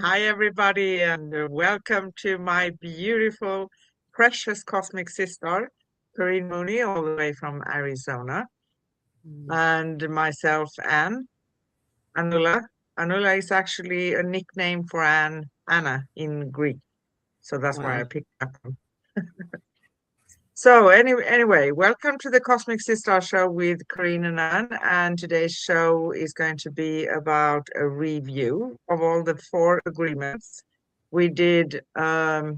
Hi everybody, and welcome to my beautiful, precious cosmic sister, Corinne Mooney, all the way from Arizona, and myself, Anne, Anula. Anula is actually a nickname for Anna in Greek, so that's why I picked that one. So anyway, welcome to the Cosmic Sister Show with Corinne and Anne, and today's show is going to be about a review of all the 4 agreements. We did a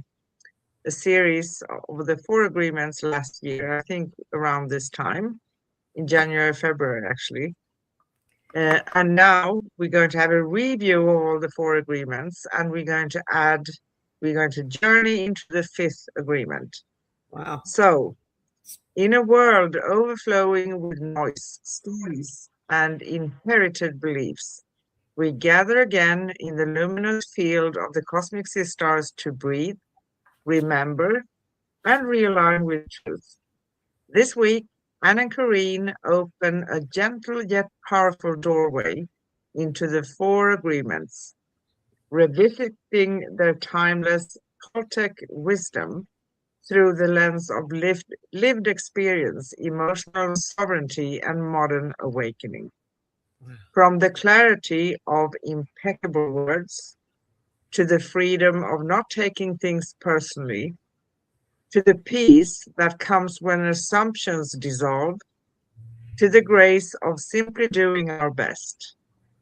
series of the 4 agreements last year, I think around this time, in January, February actually. And now we're going to have a review of all the 4 agreements, and we're going to journey into the 5th agreement. Wow. So, in a world overflowing with noise, stories, and inherited beliefs, we gather again in the luminous field of the cosmic Sis-Stars to breathe, remember, and realign with truth. This week, Anne and Corinne open a gentle yet powerful doorway into the 4 agreements, revisiting their timeless Toltec wisdom through the lens of lived experience, emotional sovereignty, and modern awakening. From the clarity of impeccable words, to the freedom of not taking things personally, to the peace that comes when assumptions dissolve, to the grace of simply doing our best,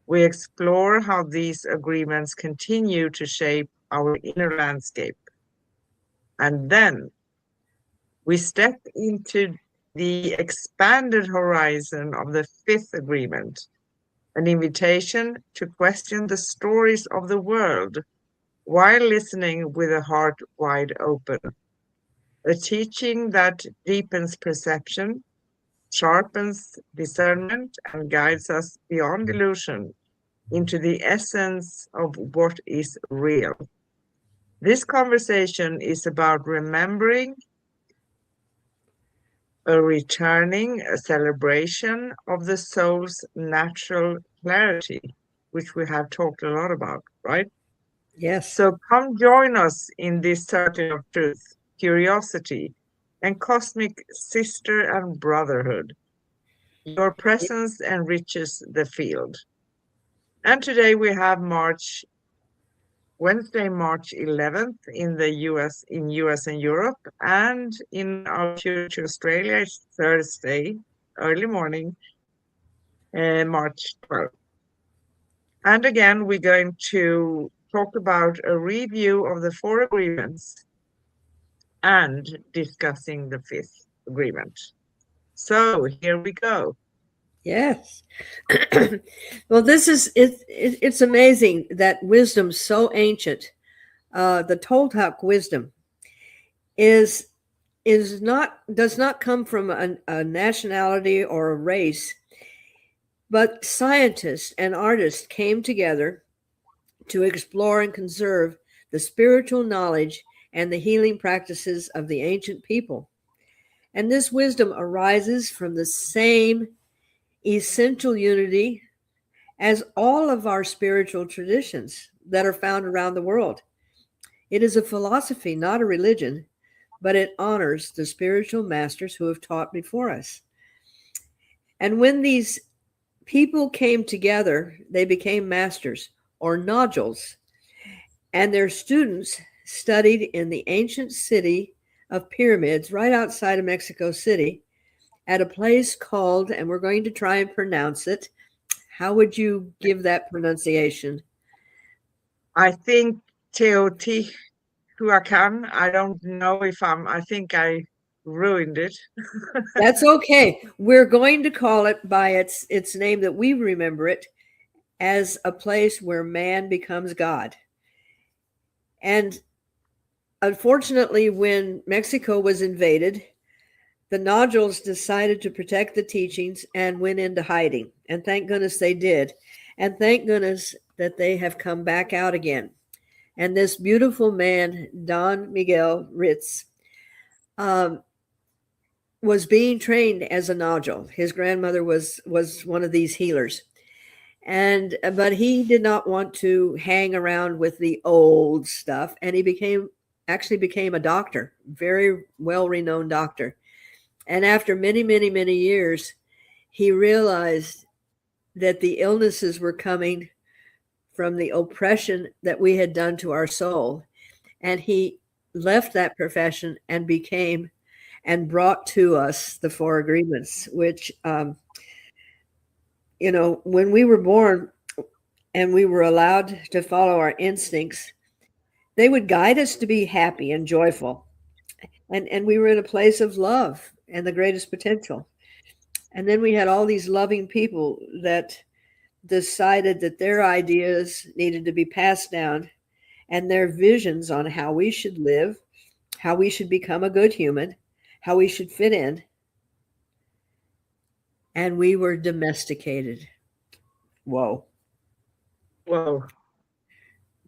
we explore how these agreements continue to shape our inner landscape. And then we step into the expanded horizon of the 5th agreement, an invitation to question the stories of the world while listening with a heart wide open. A teaching that deepens perception, sharpens discernment, and guides us beyond illusion into the essence of what is real. This conversation is about remembering, a returning, a celebration of the soul's natural clarity, which we have talked a lot about, right? Yes. So come join us in this circle of truth, curiosity, and cosmic sister and brotherhood. Your presence enriches the field. And today we have Wednesday, March 11th in the US and Europe, and in our future Australia, it's Thursday, early morning, March 12th. And again, we're going to talk about a review of the 4 agreements and discussing the 5th agreement. So here we go. Yes. Well, it's amazing that wisdom so ancient, the Toltec wisdom, does not come from a nationality or a race, but scientists and artists came together to explore and conserve the spiritual knowledge and the healing practices of the ancient people. And this wisdom arises from the same essential unity as all of our spiritual traditions that are found around the world. It is a philosophy, not a religion, but it honors the spiritual masters who have taught before us. And when these people came together, they became masters or nodules, and their students studied in the ancient city of pyramids right outside of Mexico City at a place called, and we're going to try and pronounce it. How would you give that pronunciation? I think Teotihuacan. I don't know if I think I ruined it. That's okay. We're going to call it by its name that we remember it, as a place where man becomes God. And unfortunately, when Mexico was invaded, the nodules decided to protect the teachings and went into hiding. And thank goodness they did. And thank goodness that they have come back out again. And this beautiful man, Don Miguel Ruiz, was being trained as a nodule. His grandmother was one of these healers. And but he did not want to hang around with the old stuff, and he became a doctor, very well-renowned doctor. And after many years, he realized that the illnesses were coming from the oppression that we had done to our soul. And he left that profession and became and brought to us the Four Agreements, which, when we were born and we were allowed to follow our instincts, they would guide us to be happy and joyful. And we were in a place of love and the greatest potential. And then we had all these loving people that decided that their ideas needed to be passed down, and their visions on how we should live, how we should become a good human, how we should fit in. And we were domesticated. Whoa. Whoa.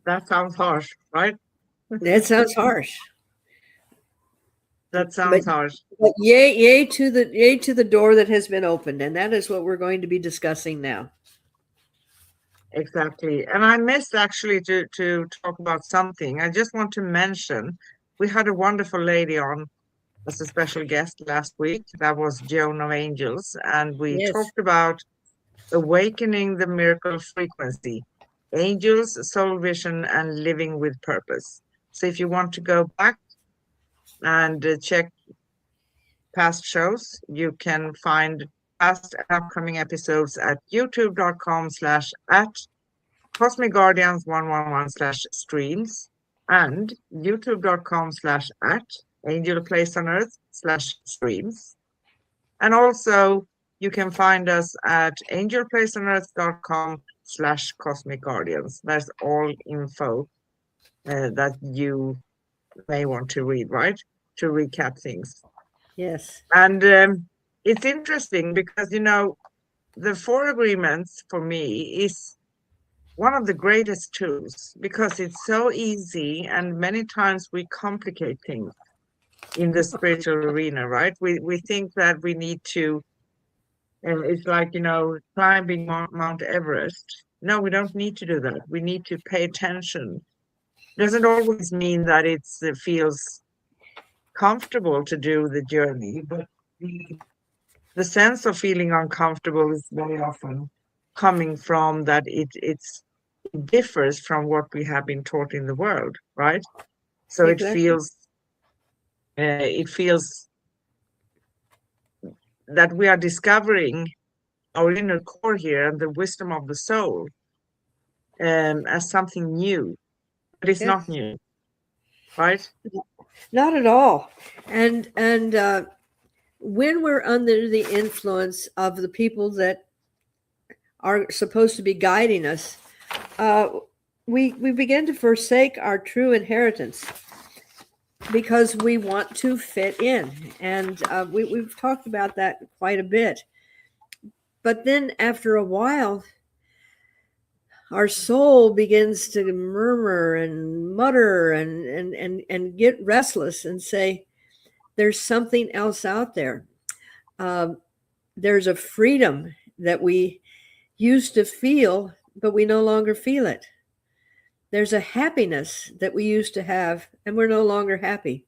That sounds harsh, right? That sounds harsh. That sounds harsh. But yay to the door that has been opened, and that is what we're going to be discussing now. Exactly. And I missed actually to talk about something. I just want to mention we had a wonderful lady on as a special guest last week. That was Joan of Angels. And we talked about awakening the miracle frequency, angels, soul vision, and living with purpose. So if you want to go back and check past shows, you can find past and upcoming episodes at youtube.com/at Cosmic Guardians 111/streams and youtube.com/at Angel Place on Earth/streams. And also you can find us at angelplaceonearth.com/Cosmic Guardians. That's all info that you may want to read, right? To recap things. Yes. And it's interesting because, the Four Agreements for me is one of the greatest tools because it's so easy, and many times we complicate things in the spiritual arena, right? We think that we need to, it's like, climbing Mount Everest. No, we don't need to do that. We need to pay attention. Doesn't always mean that it feels comfortable to do the journey, but the sense of feeling uncomfortable is very often coming from that it differs from what we have been taught in the world, right? So Exactly. it feels that we are discovering our inner core here and the wisdom of the soul as something new, but it's not new, right? Not at all. And when we're under the influence of the people that are supposed to be guiding us, we begin to forsake our true inheritance because we want to fit in. And we've talked about that quite a bit. But then after a while, our soul begins to murmur and mutter and get restless and say, there's something else out there. There's a freedom that we used to feel, but we no longer feel it. There's a happiness that we used to have, and we're no longer happy.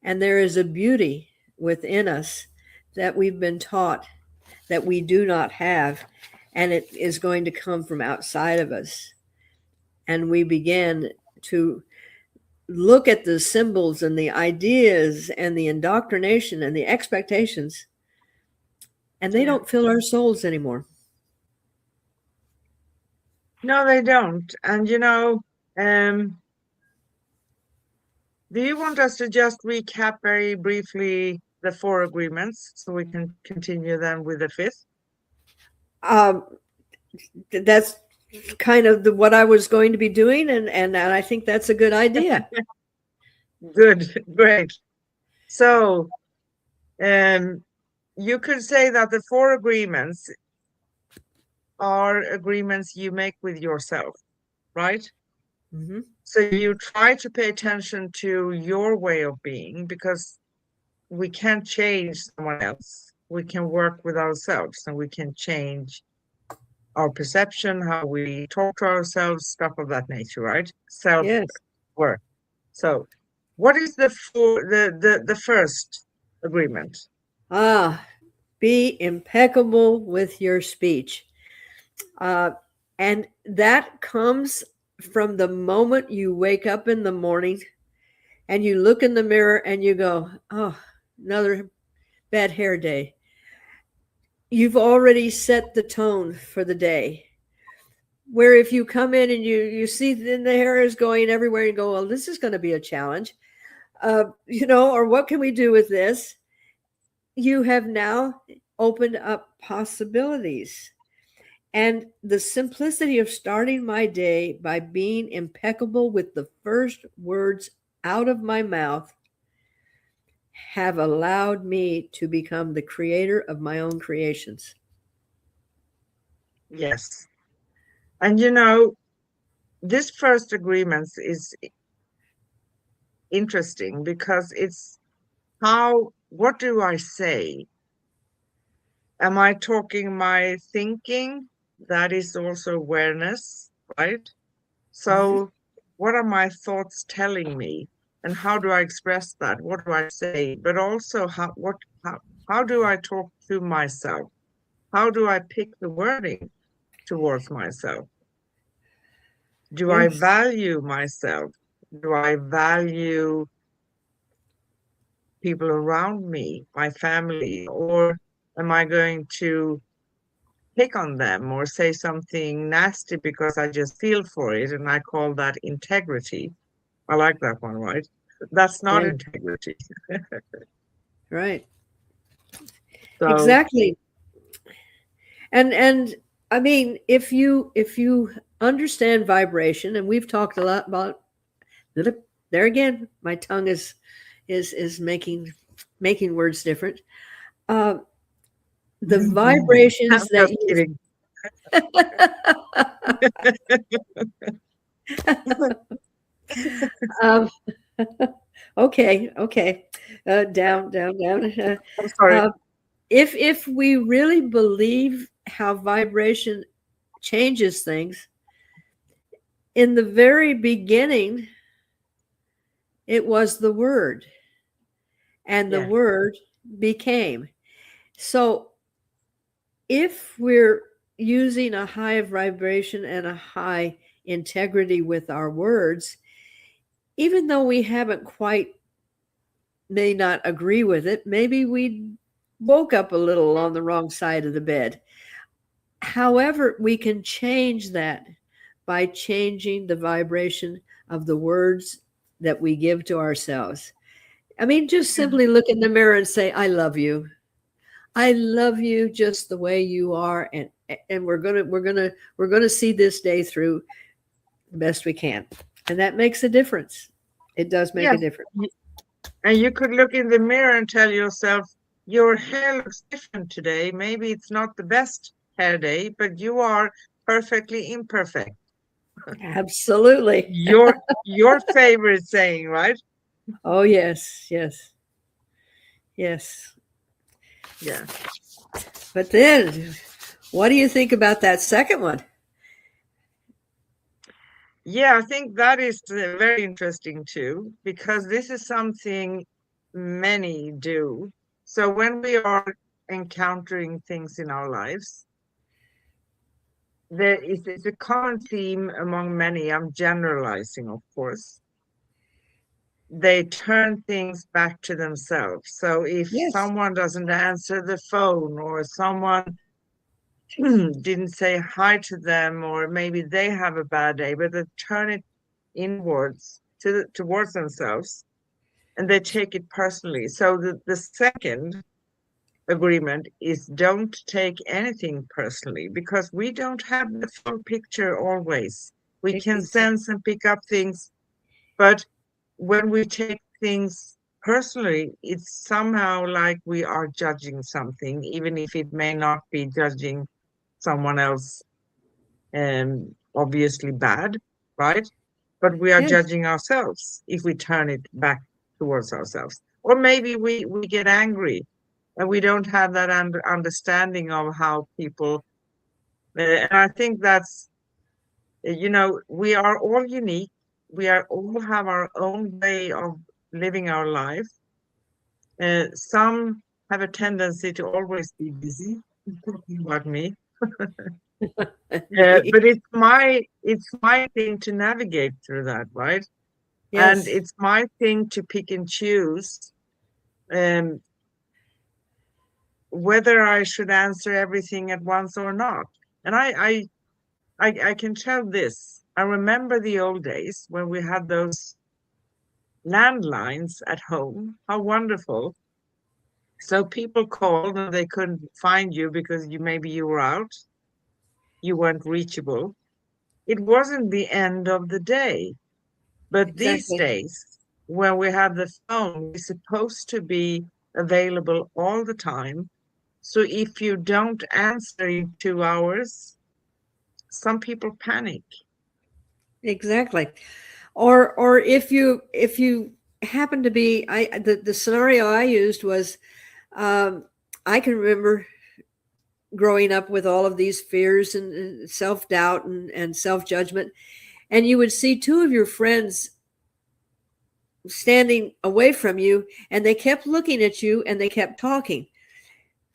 And there is a beauty within us that we've been taught that we do not have, and it is going to come from outside of us. And we begin to look at the symbols and the ideas and the indoctrination and the expectations, and they don't fill our souls anymore. Do you want us to just recap very briefly the 4 agreements so we can continue then with the 5th? Um, that's kind of what I was going to be doing, and I think that's a good idea. Good, great. So you could say that the 4 agreements are agreements you make with yourself, right? Mm-hmm. So you try to pay attention to your way of being, because we can't change someone else. We can work with ourselves, and we can change our perception, how we talk to ourselves, stuff of that nature, right? Self Yes. work. So what is the first agreement? Be impeccable with your speech. And that comes from the moment you wake up in the morning and you look in the mirror and you go, oh, another bad hair day. You've already set the tone for the day. Where if you come in and you see then the hair is going everywhere, you go, well, this is going to be a challenge. Or what can we do with this? You have now opened up possibilities. And the simplicity of starting my day by being impeccable with the first words out of my mouth have allowed me to become the creator of my own creations. Yes. And this first agreement is interesting because it's what do I say? Am I talking my thinking? That is also awareness, right? So what are my thoughts telling me? And how do I express that? What do I say? But also how do I talk to myself? How do I pick the wording towards myself? Do I Yes. value myself? Do I value people around me, my family, or am I going to pick on them or say something nasty because I just feel for it? And I call that integrity. I like that one, right? That's not Yeah. integrity. Right. So, Exactly. And I mean, if you understand vibration, and we've talked a lot about there again, my tongue is making words different. Uh, the I'm vibrations that just you kidding. um, okay, down. I'm sorry. Uh, if we really believe how vibration changes things, in the very beginning, it was the word, and the Yeah. word became. So if we're using a high vibration and a high integrity with our words, even though we haven't quite may not agree with it, maybe we woke up a little on the wrong side of the bed. However, we can change that by changing the vibration of the words that we give to ourselves. I mean, just simply look in the mirror and say, I love you. I love you just the way you are, and we're gonna see this day through the best we can, and that makes a difference. It does make a Yes. difference. And you could look in the mirror and tell yourself, your hair looks different today. Maybe it's not the best hair day, but you are perfectly imperfect. Absolutely. Your favorite saying, right? Oh yes, yes. Yeah. But then, what do you think about that second one? Yeah, I think that is very interesting too, because this is something many do. So when we are encountering things in our lives, it's a common theme among many. I'm generalizing, of course. They turn things back to themselves. So if Yes. someone doesn't answer the phone, or someone didn't say hi to them, or maybe they have a bad day, but they turn it inwards towards themselves. and they take it personally. So the second agreement is don't take anything personally, because we don't have the full picture always. We can Exactly. sense and pick up things, but when we take things personally, it's somehow like we are judging something, even if it may not be judging someone else, obviously bad, right? But we are Yes. judging ourselves if we turn it back towards ourselves. Or maybe we get angry and we don't have that understanding of how people, and I think that's, we are all unique. We are all have our own way of living our life. Some have a tendency to always be busy. Talking about me. Me. But it's my thing to navigate through that, right? And Yes. it's my thing to pick and choose um, whether I should answer everything at once or not. And I can tell this. I remember the old days when we had those landlines at home. How wonderful. So people called and they couldn't find you because maybe you were out, you weren't reachable. It wasn't the end of the day. But these Exactly. days, when we have the phone, we're supposed to be available all the time. So if you don't answer in 2 hours, some people panic. Exactly. Or if you happen to be, the scenario I used was, um, I can remember growing up with all of these fears and self-doubt and self-judgment, and you would see two of your friends standing away from you, and they kept looking at you and they kept talking.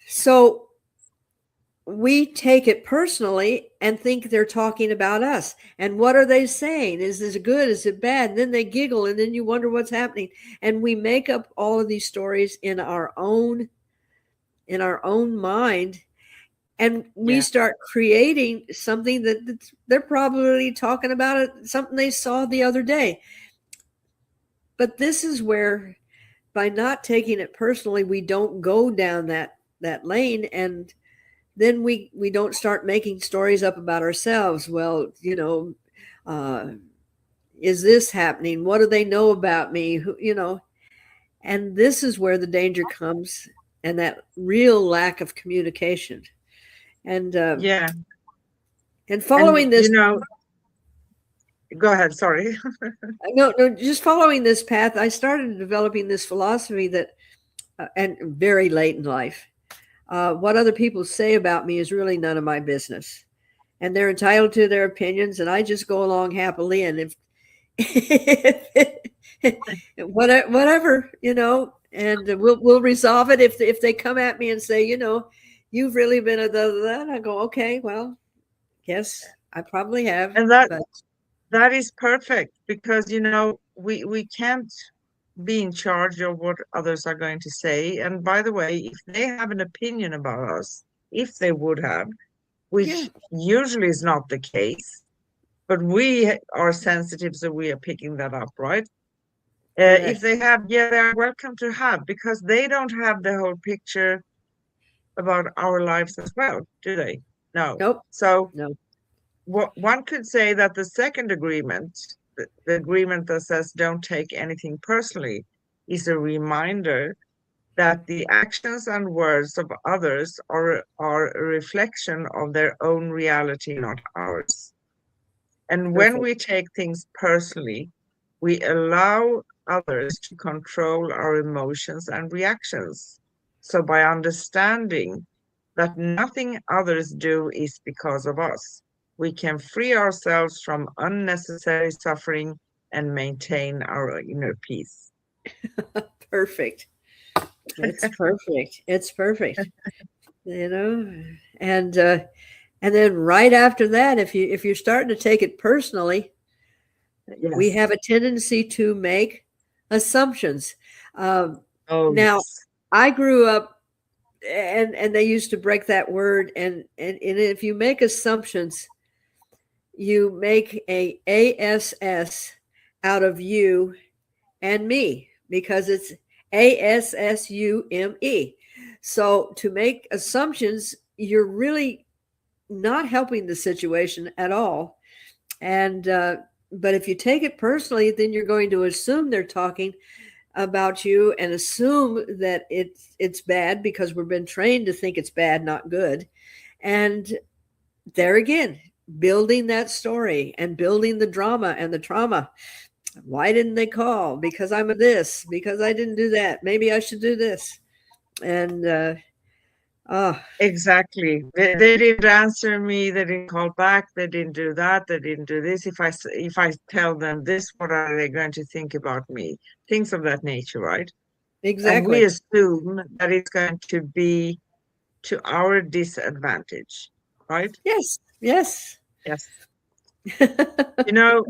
So we take it personally and think they're talking about us. And what are they saying? Is this good? Is it bad? And then they giggle, and then you wonder what's happening. And we make up all of these stories in our own mind, and we Yeah. start creating something that they're probably talking about, something they saw the other day. But this is where, by not taking it personally, we don't go down that lane, and then we don't start making stories up about ourselves. Well, uh, is this happening? What do they know about me? And this is where the danger comes, and that real lack of communication. And Yeah. and And, following this, go ahead. Sorry. no, just following this path, I started developing this philosophy that, and very late in life, what other people say about me is really none of my business, and they're entitled to their opinions, and I just go along happily. And if whatever, and we'll resolve it. If they come at me and say, you've really been a that, I go, okay, well, yes, I probably have, And that but that is perfect because, we can't be in charge of what others are going to say. And by the way, if they have an opinion about us, if they would have, yeah, which usually is not the case, but we are sensitive, so we are picking that up, right? If correct. they have, yeah, they are welcome to have, because they don't have the whole picture about our lives as well, do they? No. Nope. So No. what one could say that the second agreement, the agreement that says don't take anything personally, is a reminder that the actions and words of others are a reflection of their own reality, not ours. And when Perfect. we take things personally, we allow others to control our emotions and reactions. So, by understanding that nothing others do is because of us, we can free ourselves from unnecessary suffering and maintain our inner peace. Perfect. It's perfect. It's perfect. you know and and then right after that, if you're starting to take it personally, we Yes. have a tendency to make assumptions. um, Oh, Now, yes. I grew up, and they used to break that word, and if you make assumptions, you make a ass out of you and me. because it's ASSUME. So to make assumptions, you're really not helping the situation at all. And but if you take it personally, then you're going to assume they're talking about you and assume that it's bad because we've been trained to think it's bad, not good. And there again, building that story and building the drama and the trauma. Why didn't they call? Because I'm a this, because I didn't do that. Maybe I should do this. And Exactly. They didn't answer me. They didn't call back. They didn't do that. They didn't do this. If I tell them this, what are they going to think about me? Things of that nature, right? And we exactly. assume that it's going to be to our disadvantage, right? Yes. Yes. Yes. You know,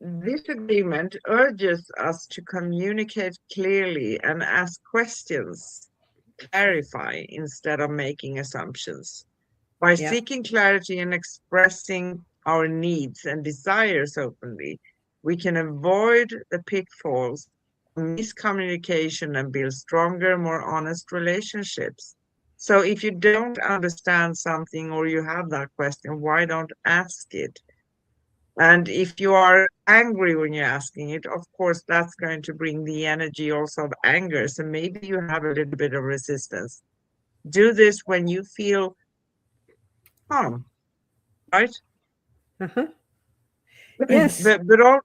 this agreement urges us to communicate clearly and ask questions, clarify instead of making assumptions. By Yeah. seeking clarity and expressing our needs and desires openly, we can avoid the pitfalls of miscommunication and build stronger, more honest relationships. So if you don't understand something or you have that question, why don't ask it? And if you are angry when you're asking it, of course, that's going to bring the energy also of anger. So maybe you have a little bit of resistance. Do this when you feel calm, right? Uh-huh. Yes. But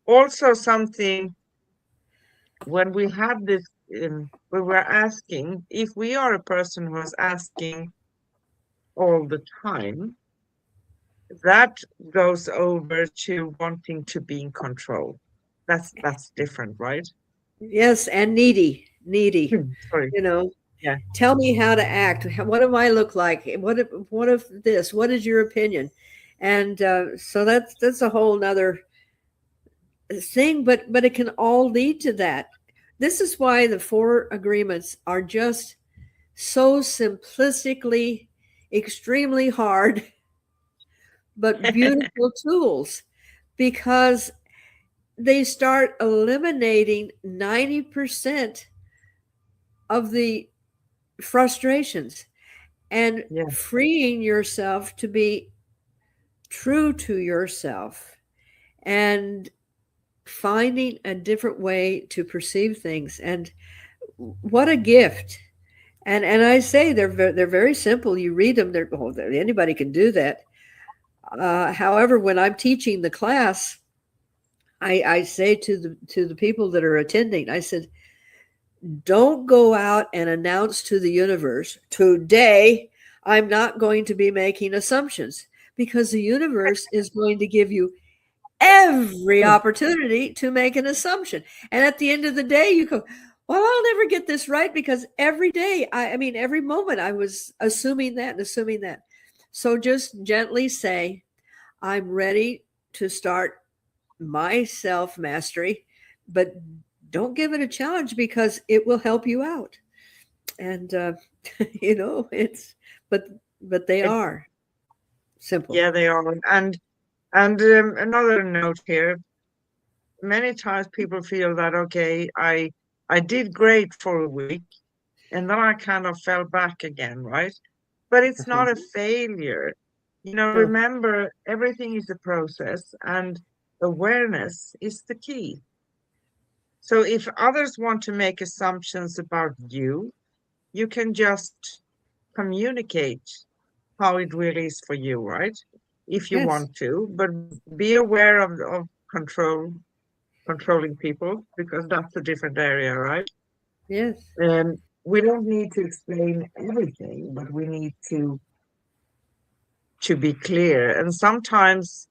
also something when we have this, when we're asking, if we are a person who is asking all the time, that goes over to wanting to be in control. That's different, right? Yes. And needy. Sorry. You know, Yeah. tell me how to act. What do I look like? What if this? What is your opinion? And so that's a whole nother thing. But it can all lead to that. This is why the four agreements are just so simplistically extremely hard, but beautiful tools, because they start eliminating 90% of the frustrations and Yeah. freeing yourself to be true to yourself and finding a different way to perceive things. And what a gift. And I say they're very simple. You read them, anybody can do that. However, when I'm teaching the class, I say to the people that are attending, I said, don't go out and announce to the universe, today I'm not going to be making assumptions, because the universe is going to give you every opportunity to make an assumption. And at the end of the day, you go, well, I'll never get this right, because every day, I mean, every moment I was assuming that and assuming that. So just gently say, I'm ready to start my self mastery, but don't give it a challenge, because it will help you out. And but they It, are simple. yeah, they are. And another note here, many times people feel that, okay, I did great for a week and then I kind of fell back again, right? But it's Uh-huh. not a failure. No. Remember, everything is a process and awareness is the key. So if others want to make assumptions about you, you can just communicate how it really is for you, right? If you Yes. want to, but be aware of controlling people, because that's a different area, right? Yes. And we don't need to explain everything, but we need to be clear. And sometimes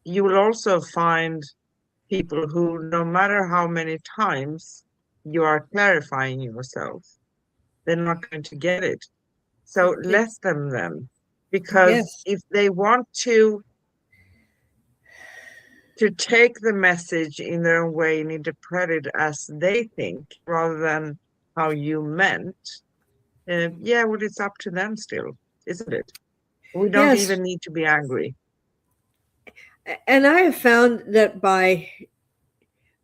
you will also find people who, no matter how many times you are clarifying yourself, they're not going to get it. So let them then, because Yes. if they want to take the message in their own way and interpret it as they think rather than how you meant, yeah, well, it's up to them still, isn't it? We don't Yes. even need to be angry. And I have found that by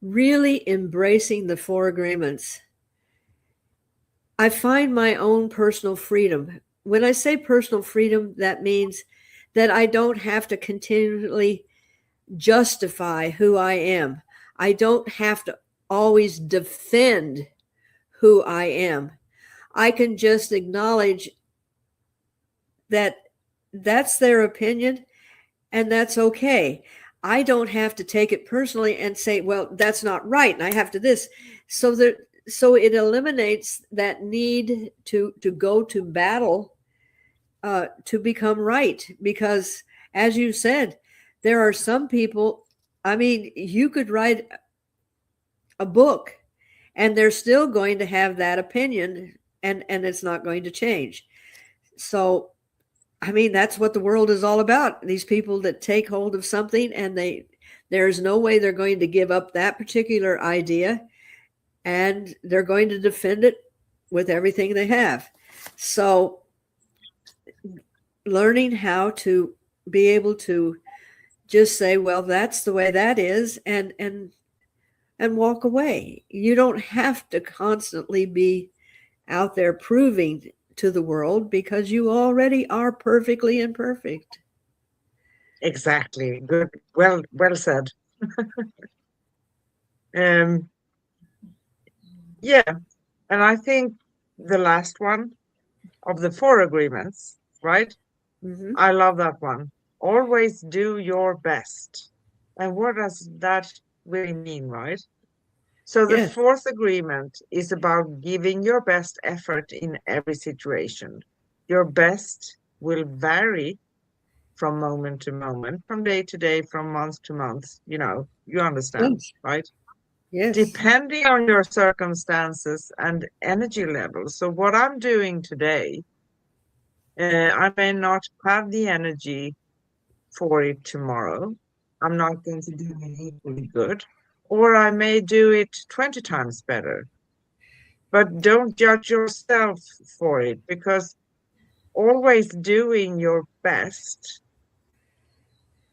really embracing the four agreements, I find my own personal freedom. When I say personal freedom, that means that I don't have to continually justify who I am. I don't have to always defend who I am. I can just acknowledge that that's their opinion and that's okay. I don't have to take it personally and say, well, that's not right and I have to this. So it eliminates that need to go to battle to become right, because as you said, there are some people, I mean, you could write a book and they're still going to have that opinion, and it's not going to change. So I mean, that's what the world is all about. These people that take hold of something and there's no way they're going to give up that particular idea, and they're going to defend it with everything they have. So learning how to be able to just say, well, that's the way that is, and walk away. You don't have to constantly be out there proving to the world, because you already are perfectly imperfect. Exactly. Good. Well said. Yeah, and I think the last one of the four agreements, right? Mm-hmm. I love that one. Always do your best. And what does that really mean, right? So the Yes. fourth agreement is about giving your best effort in every situation. Your best will vary from moment to moment, from day to day, from month to month. You understand, Yes. right? Yes. Depending on your circumstances and energy levels. So what I'm doing today, I may not have the energy for it tomorrow. I'm not going to do it equally good, or I may do it 20 times better. But don't judge yourself for it, because always doing your best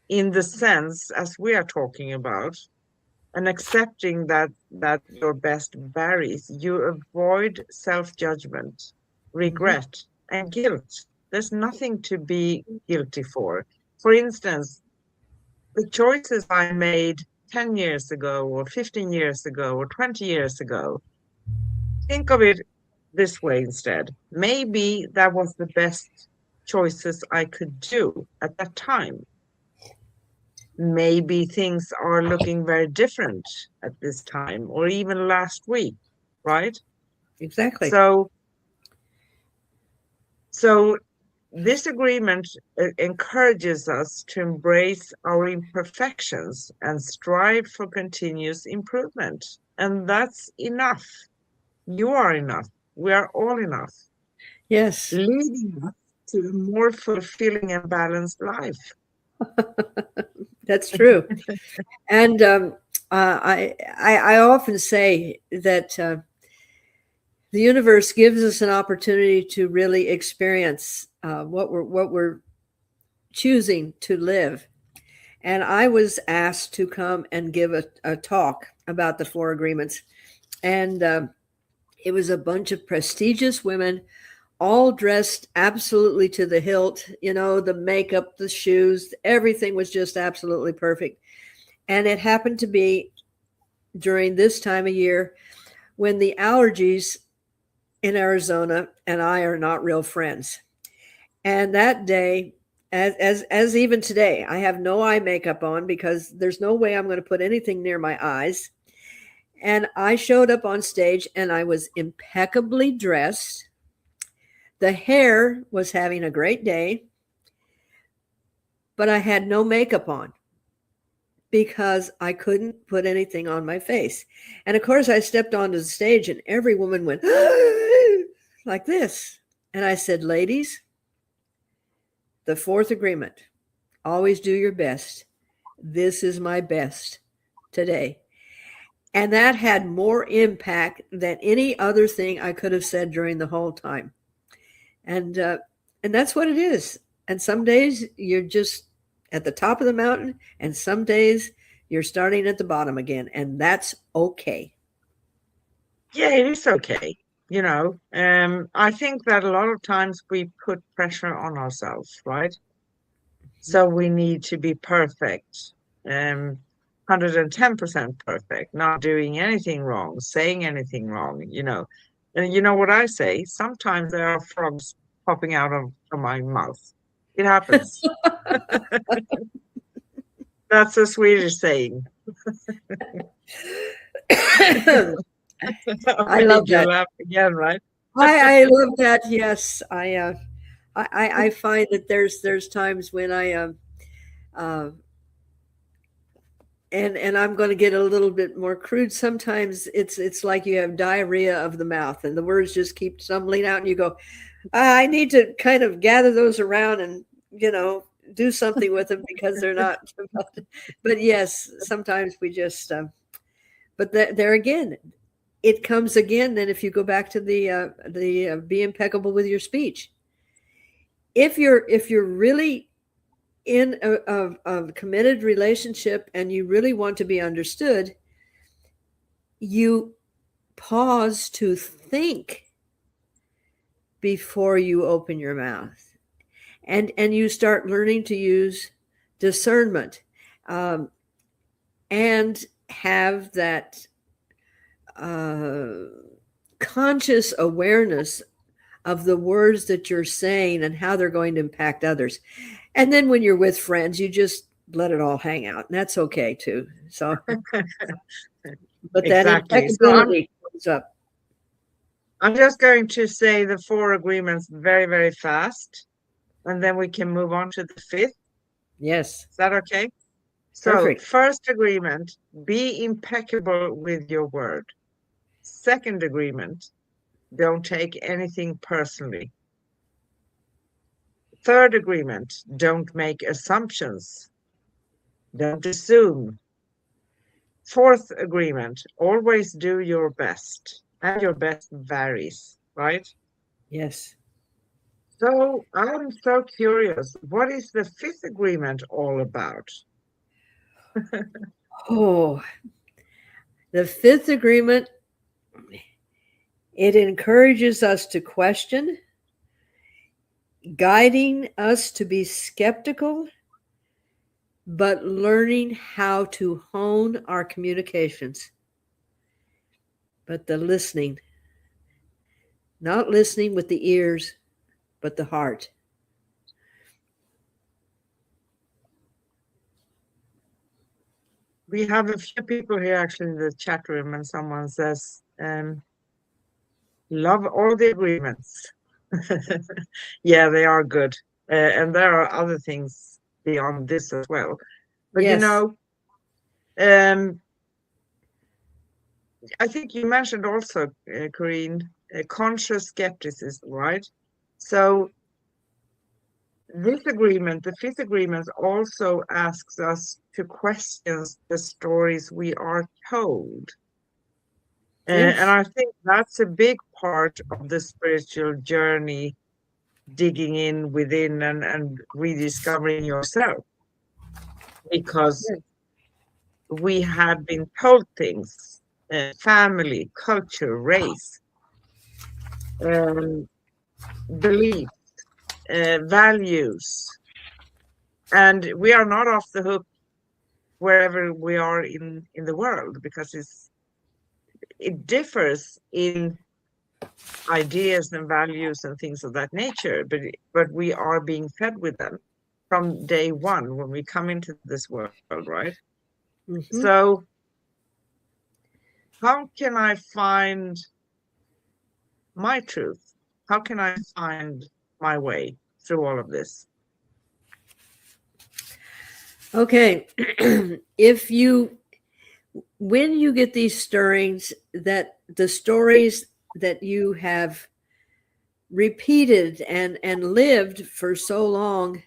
in the sense as we are talking about, and accepting that your best varies, you avoid self-judgment, Mm-hmm. regret, and guilt. There's nothing to be guilty for. For instance, the choices I made 10 years ago, or 15 years ago, or 20 years ago, think of it this way instead. Maybe that was the best choices I could do at that time. Maybe things are looking very different at this time, or even last week, right? Exactly. So, so this agreement encourages us to embrace our imperfections and strive for continuous improvement. And that's enough. You are enough. We are all enough, Yes. leading us to a more fulfilling and balanced life. That's true. And I often say that the universe gives us an opportunity to really experience what we're choosing to live. And I was asked to come and give a talk about the four agreements, and it was a bunch of prestigious women, all dressed absolutely to the hilt. The makeup, the shoes, everything was just absolutely perfect. And it happened to be during this time of year when the allergies in Arizona and I are not real friends. And that day, as even today, I have no eye makeup on because there's no way I'm going to put anything near my eyes. And I showed up on stage and I was impeccably dressed. The hair was having a great day, but I had no makeup on because I couldn't put anything on my face. And of course, I stepped onto the stage and every woman went like this. And I said, ladies, the fourth agreement, always do your best. This is my best today. And that had more impact than any other thing I could have said during the whole time. And that's what it is. And some days you're just at the top of the mountain, and some days You're starting at the bottom again, and that's okay. Yeah, it is okay. I think that a lot of times we put pressure on ourselves, right? So we need to be perfect, 110% perfect, not doing anything wrong, saying anything wrong. And you know what I say? Sometimes there are frogs popping out of my mouth. It happens. That's a Swedish saying. I love You that. laugh again, right? I love that. Yes, I find that there's times when uh, and I'm going to get a little bit more crude. Sometimes it's like you have diarrhea of the mouth, and the words just keep stumbling out, and you go, I need to kind of gather those around and do something with them because they're not. But yes, sometimes we just. But there again, it comes again. Then if you go back to the be impeccable with your speech, if you're really in a committed relationship and you really want to be understood, you pause to think before you open your mouth, and you start learning to use discernment, and have that conscious awareness of the words that you're saying and how they're going to impact others. And then when you're with friends, you just let it all hang out, and that's okay too. So, but that Exactly. So impeccability comes up. I'm just going to say the 4 agreements very, very fast, and then we can move on to the 5th. Yes. Is that okay? So, Perfect. first agreement, be impeccable with your word. Second agreement, don't take anything personally. Third agreement, don't make assumptions. Don't assume. Fourth agreement, always do your best, and your best varies, right? Yes. So I'm so curious, what is the 5th agreement all about? Oh, the 5th agreement, it encourages us to question, guiding us to be skeptical, but learning how to hone our communications. But the listening, not listening with the ears, but the heart. We have a few people here actually in the chat room, and someone says, love all the agreements. Yeah, they are good. And there are other things beyond this as well. But Yes. I think you mentioned also, Corinne, conscious skepticism, right? So this agreement, the 5th agreement, also asks us to question the stories we are told. Yes. And I think that's a big part of the spiritual journey, digging in within and rediscovering yourself. Because Yes. we have been told things, family, culture, race, beliefs, values, and we are not off the hook wherever we are in the world, because it differs in ideas and values and things of that nature, but we are being fed with them from day one when we come into this world, right? Mm-hmm. So how can I find my truth? How can I find my way through all of this? Okay. When you get these stirrings, that the stories that you have repeated and lived for so long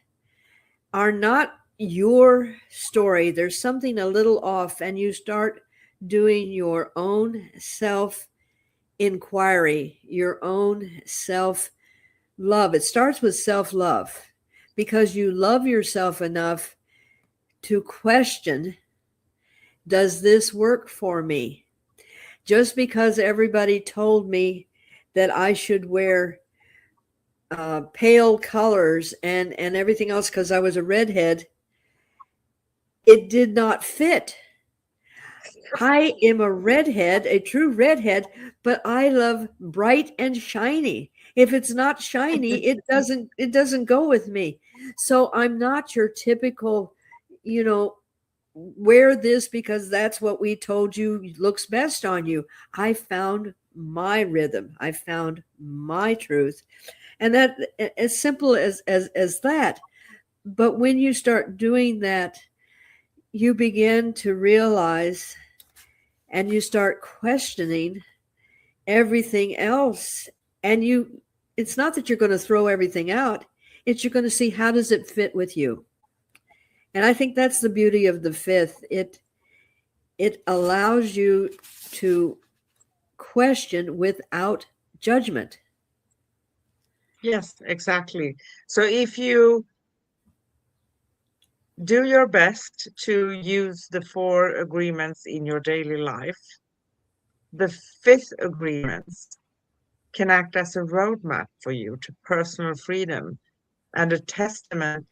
are not your story, there's something a little off, and you start doing your own self inquiry, your own self love. It starts with self love because you love yourself enough to question Does this work for me? Just because everybody told me that I should wear pale colors and everything else because I was a redhead, it did not fit. I am a redhead, a true redhead, but I love bright and shiny. If it's not shiny, it doesn't go with me. So I'm not your typical, you know, wear this because that's what we told you looks best on you. I found my rhythm. I found my truth. And that, as simple as that. But when you start doing that, you begin to realize and you start questioning everything else. And it's not that you're going to throw everything out, it's you're going to see how does it fit with you. And I think that's the beauty of the fifth. It allows you to question without judgment. Yes, exactly. So if you do your best to use the four agreements in your daily life, the fifth agreements can act as a roadmap for you to personal freedom and a testament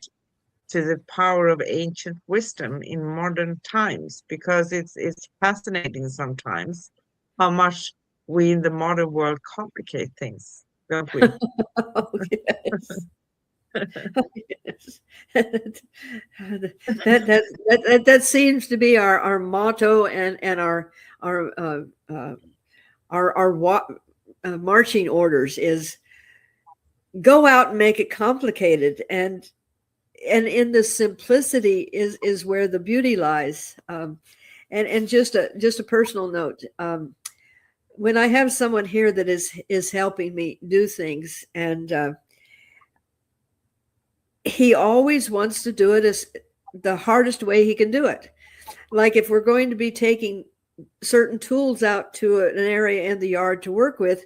to the power of ancient wisdom in modern times, because it's fascinating sometimes how much we in the modern world complicate things, don't we? Oh, yes. Yes. That seems to be our motto and our marching orders is go out and make it complicated, and in the simplicity is where the beauty lies. And just a personal note, when I have someone here that is helping me do things, and he always wants to do it as the hardest way he can do it. Like if we're going to be taking certain tools out to an area in the yard to work with,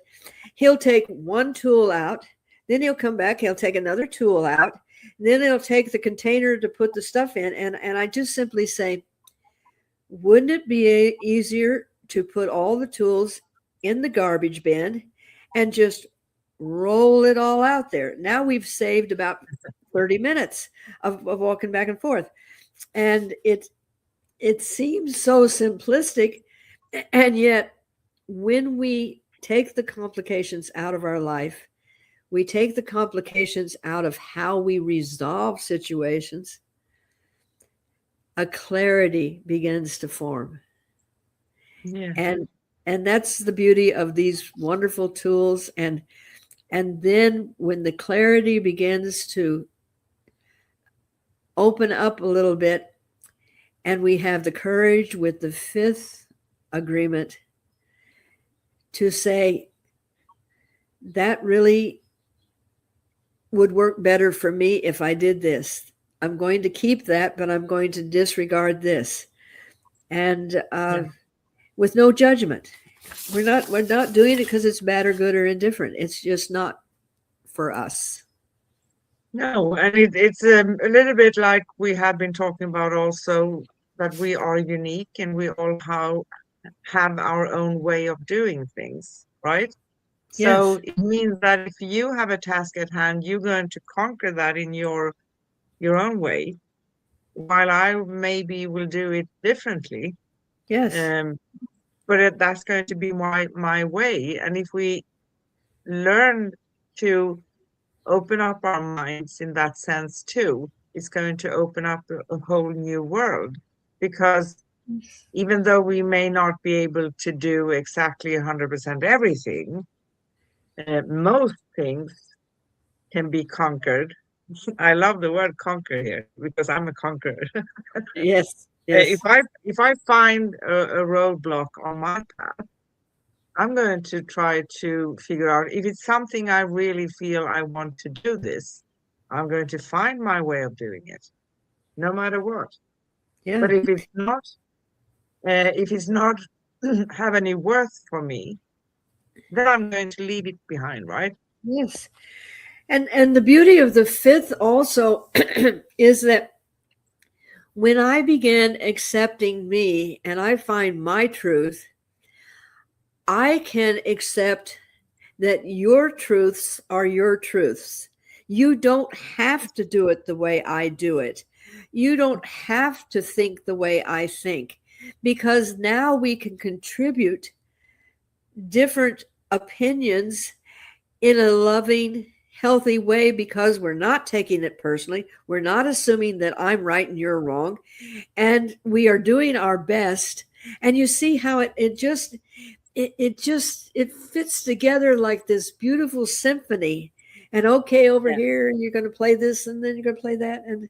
he'll take one tool out, then he'll come back, he'll take another tool out, then he'll take the container to put the stuff in. And I just simply say, wouldn't it be easier to put all the tools in the garbage bin and just roll it all out there? Now we've saved about 30 minutes of walking back and forth. And it seems so simplistic. And yet, when we take the complications out of our life, we take the complications out of how we resolve situations, a clarity begins to form. Yeah. And that's the beauty of these wonderful tools. And then when the clarity begins to open up a little bit, and we have the courage with the fifth agreement to say, that really would work better for me if I did this. I'm going to keep that, but I'm going to disregard this. And with no judgment. We're not doing it because it's bad or good or indifferent. It's just not for us. No, and it's a little bit like we have been talking about also, that we are unique and we all have our own way of doing things, right? So Yes. it means that if you have a task at hand, you're going to conquer that in your own way, while I maybe will do it differently. Yes. Um, but that's going to be my way. And if we learn to open up our minds in that sense too, it's going to open up a whole new world. Because even though we may not be able to do exactly 100% everything, most things can be conquered. I love the word conquer here because I'm a conqueror. Yes. If Yes. I find a roadblock on my path, I'm going to try to figure out if it's something I really feel I want to do this. I'm going to find my way of doing it, no matter what. But Yeah. if it's not have any worth for me, then I'm going to leave it behind, right? Yes. And the beauty of the fifth also is that when I began accepting me and I find my truth, I can accept that your truths are your truths. You don't have to do it the way I do it. You don't have to think the way I think, because now we can contribute different opinions in a loving, healthy way, because we're not taking it personally. We're not assuming that I'm right and you're wrong. And we are doing our best. And you see how it fits together like this beautiful symphony. And okay, over here you're going to play this, and then you're going to play that, and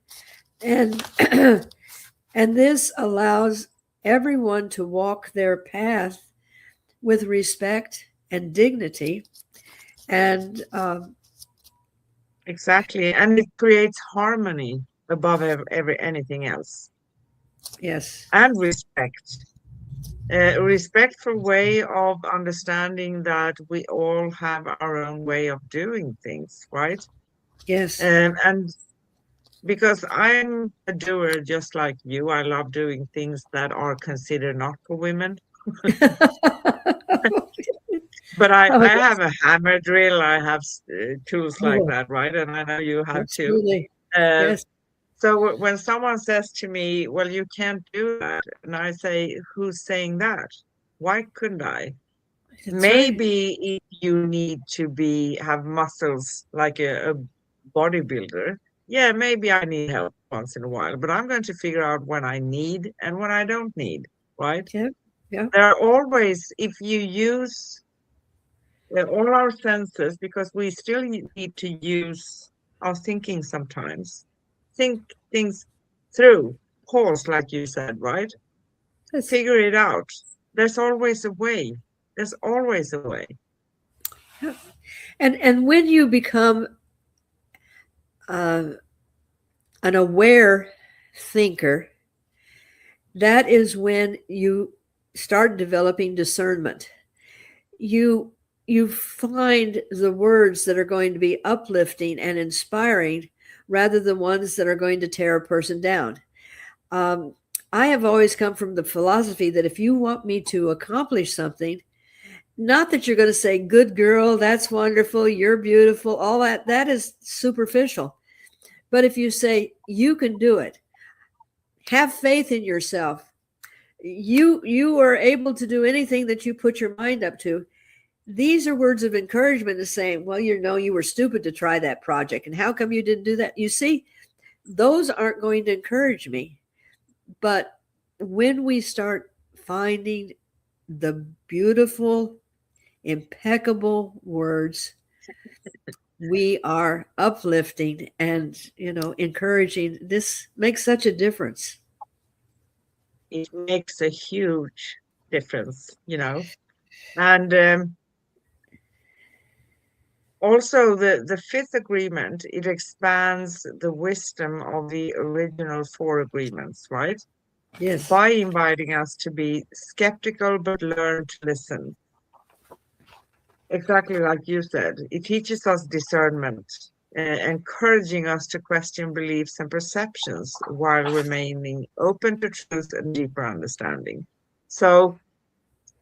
and this allows everyone to walk their path with respect and dignity, and Exactly. And it creates harmony above anything else. yes, And respect. A respectful way of understanding that we all have our own way of doing things, right? yes. And because I'm a doer just like you, I love doing things that are considered not for women. But Oh, I yes. have a hammer drill, I have tools like Oh, that, right? And I know you have too. absolutely. Uh, Yes, so when someone says to me, well, you can't do that, and I say, who's saying that? Why couldn't I? that's right. Maybe if you need to have muscles like a bodybuilder, yeah, maybe I need help once in a while, but I'm going to figure out when I need and when I don't need, right? Yeah, yeah. There are always, if you use all our senses, because we still need to use our thinking sometimes, think things through, pause, like you said, right? That's, Figure it out. There's always a way. There's always a way. yeah. And when you become uh, an aware thinker, that is when you start developing discernment. You you find the words that are going to be uplifting and inspiring rather than ones that are going to tear a person down. Um, I have always come from the philosophy that if you want me to accomplish something, not that you're going to say, good girl, that's wonderful, you're beautiful, all that is superficial. But if you say, you can do it, have faith in yourself, you are able to do anything that you put your mind up to. These are words of encouragement to saying, well, you were stupid to try that project. And how come you didn't do that? You see, those aren't going to encourage me. But when we start finding the beautiful, impeccable words, we are uplifting and, encouraging. This makes such a difference. It makes a huge difference. And also the fifth agreement, it expands the wisdom of the original four agreements, right? Yes, By inviting us to be skeptical but learn to listen. Exactly like you said, it teaches us discernment, encouraging us to question beliefs and perceptions while remaining open to truth and deeper understanding. So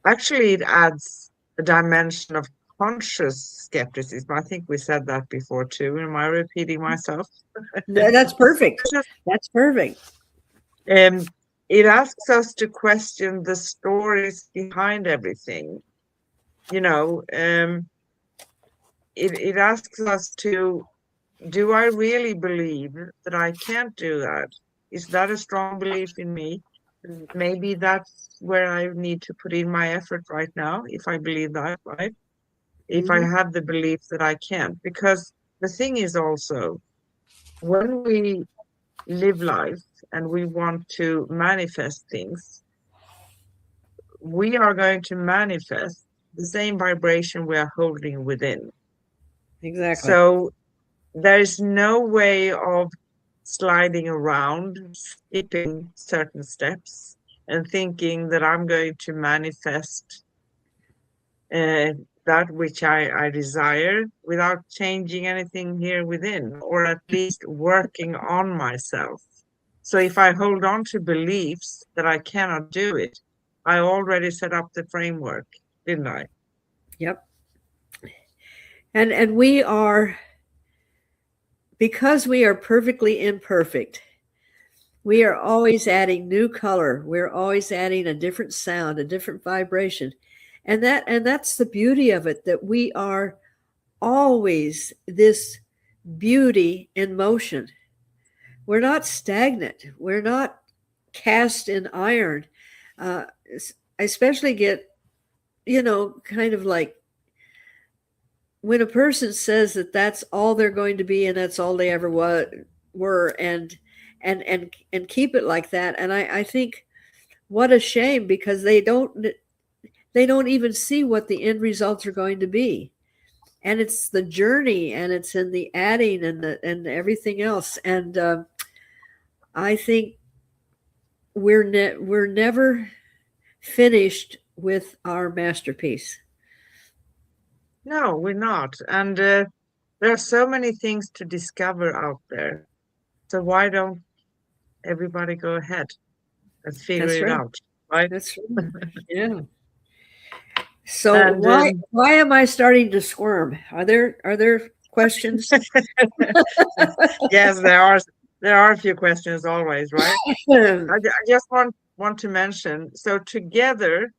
actually, it adds a dimension of conscious skepticism. I think we said that before too. Am I repeating myself? that's perfect. That's perfect. Um, it asks us to question the stories behind everything. It asks us to, do I really believe that I can't do that? Is that a strong belief in me? Maybe that's where I need to put in my effort right now, if I believe that, right? If I Mhm. have the belief that I can't. Because the thing is also, when we live life and we want to manifest things, we are going to manifest the same vibration we are holding within. Exactly. So there is no way of sliding around, skipping certain steps, and thinking that I'm going to manifest uh, that which I desire without changing anything here within, or at least working on myself. So if I hold on to beliefs that I cannot do it, I already set up the framework, didn't I? Yep. And we are, because we are perfectly imperfect, we are always adding new color. We're always adding a different sound, a different vibration. And that's the beauty of it, that we are always this beauty in motion. We're not stagnant. We're not cast in iron. Uh, I especially get, kind of like when a person says that that's all they're going to be and that's all they ever were, and keep it like that. And I think, what a shame, because they don't even see what the end results are going to be. And it's the journey, and it's in the adding and everything else. And I think we're never finished with our masterpiece. No, we're not. And there are so many things to discover out there. So why don't everybody go ahead and figure That's it right. out, right? That's right. Yeah. So And why am I starting to squirm? Are there questions? yes, there are a few questions always, right? I just want to mention, so together,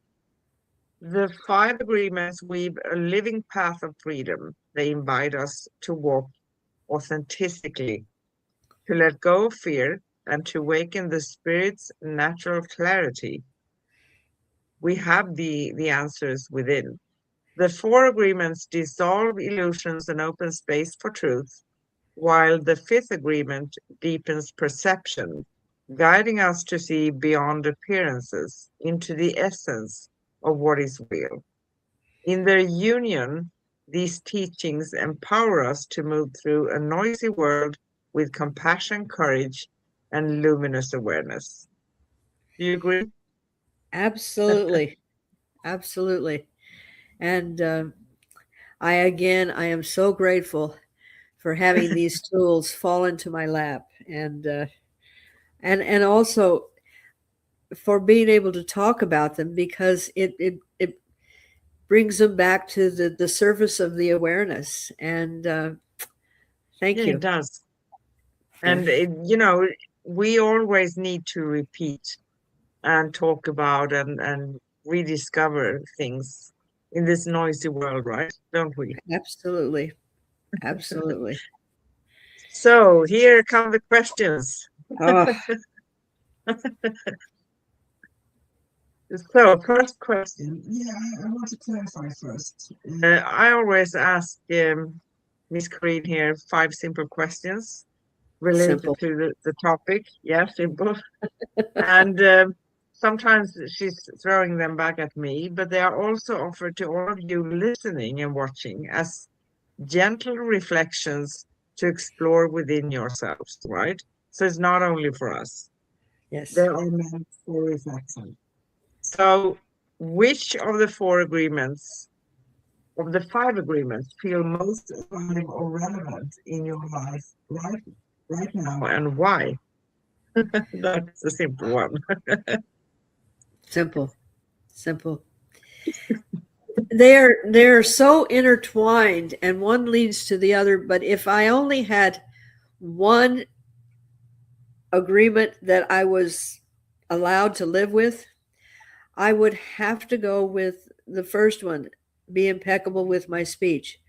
the 5 agreements weave a living path of freedom. They invite us to walk authentically, to let go of fear, and to awaken the spirit's natural clarity. We have the answers within. The 4 agreements dissolve illusions and open space for truth, while the 5th agreement deepens perception, guiding us to see beyond appearances into the essence of what is real. In their union, these teachings empower us to move through a noisy world with compassion, courage, and luminous awareness. Do you agree? Absolutely. Absolutely. And I am so grateful for having these tools fall into my lap, and also for being able to talk about them, because it brings them back to the surface of the awareness. And thank Yeah, it you. does. Yeah. And, we always need to repeat and talk about and rediscover things in this noisy world, right? Don't we? Absolutely. Absolutely. So here come the questions. Oh, So first question. Yeah, I want to clarify first. I always ask Miss Green here 5 simple questions related simple. to the topic. Yeah, simple. And sometimes she's throwing them back at me, but they are also offered to all of you listening and watching as gentle reflections to explore within yourselves, right? So it's not only for us, they Yes. are meant for reflection. So, which of the 4 agreements, of the 5 agreements, feel most alive or relevant in your life right now, and why? That's a simple one. Simple. Simple. They're so intertwined, and one leads to the other. But if I only had one agreement that I was allowed to live with, I would have to go with the first one, be impeccable with my speech,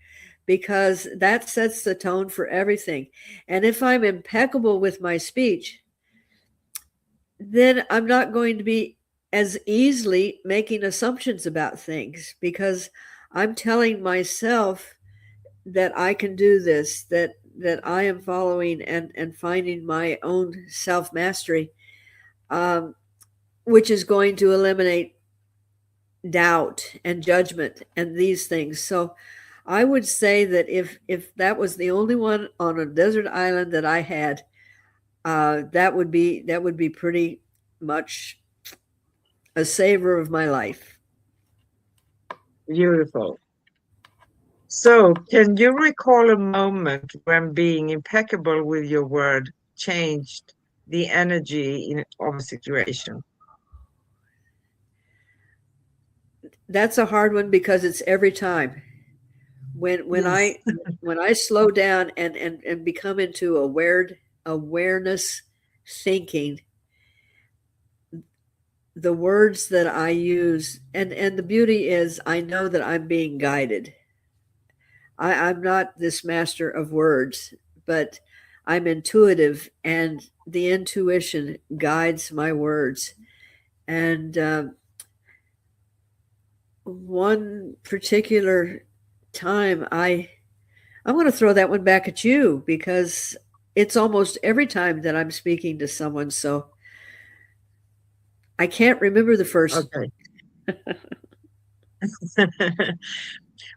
because that sets the tone for everything. And if I'm impeccable with my speech, then I'm not going to be as easily making assumptions about things, because I'm telling myself that I can do this, that I am following and finding my own self mastery, which is going to eliminate doubt and judgment and these things. So I would say that if that was the only one on a desert island that I had, that would be pretty much a savor of my life. Beautiful. So, can you recall a moment when being impeccable with your word changed the energy of a situation. That's a hard one because it's every time. When Yes. I slow down and become into awareness thinking, the words that I use, and the beauty is I know that I'm being guided. I'm not this master of words, but I'm intuitive, and the intuition guides my words. And one particular time, I'm going to throw that one back at you because it's almost every time that I'm speaking to someone. So I can't remember the first. Okay.